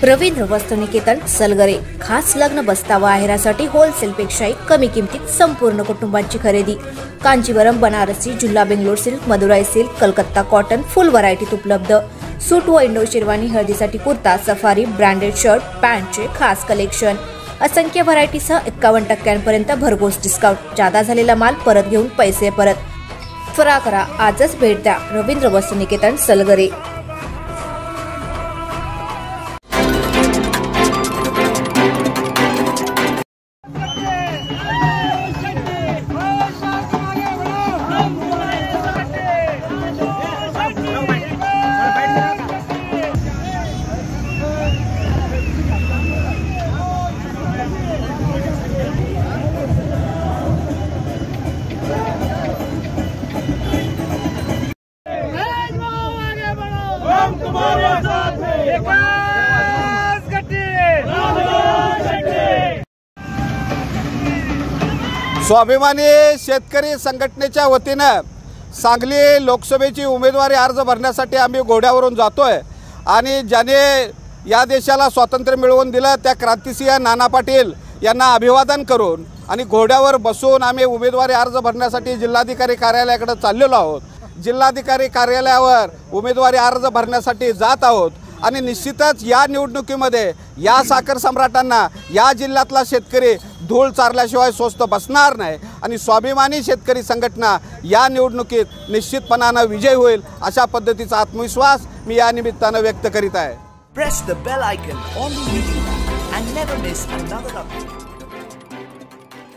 रवींद्र वस्त्रनिकेतन सलगरे खास लग्न बस्तावा आहेरासाठी होलसेलपेक्षाही कमी किमतीत संपूर्ण कुटुंबांची खरेदी। कांजीवरम, बनारसी, जुल्ला, Bangalore silk, Madurai silk, Calcutta cotton full व्हरायटीत उपलब्ध। सूट व इंडो शेरवानी, हळदीसाठी कुर्ता, सफारी, ब्रँडेड शर्ट, पॅन्टचे खास कलेक्शन, असंख्य व्हरायटीसह 51% भरघोस डिस्काउंट। जादा झालेला माल परत घेऊन पैसे परत। त्वरा करा, आजच भेट द्या रवींद्र वस्त्रनिकेतन सलगरे। स्वाभिमानी शेतकरी संघटनेच्या वतीनं सांगली लोकसभेची उमेदवारी अर्ज भरण्यासाठी आम्ही घोड्यावरून जातोय आणि ज्याने या देशाला स्वातंत्र्य मिळवून दिलं त्या क्रांतिसिंह नाना पाटील यांना अभिवादन करून आणि घोड्यावर बसून आम्ही उमेदवारी अर्ज भरण्यासाठी जिल्हाधिकारी कार्यालयाकडे चाललेलो आहोत। जिल्हाधिकारी कार्यालयावर उमेदवारी अर्ज भरण्यासाठी जात आहोत आणि निश्चितच या निवडणुकीमध्ये या साखर सम्राटांना या जिल्ह्यातला शेतकरी धूळ चारल्याशिवाय स्वस्थ बसणार नाही आणि स्वाभिमानी शेतकरी संघटना या निवडणुकीत निश्चितपणाने विजय होईल अशा पद्धतीचा आत्मविश्वास मी या निमित्ताने व्यक्त करीत आहे। Press the bell icon on the YouTube and never miss another update.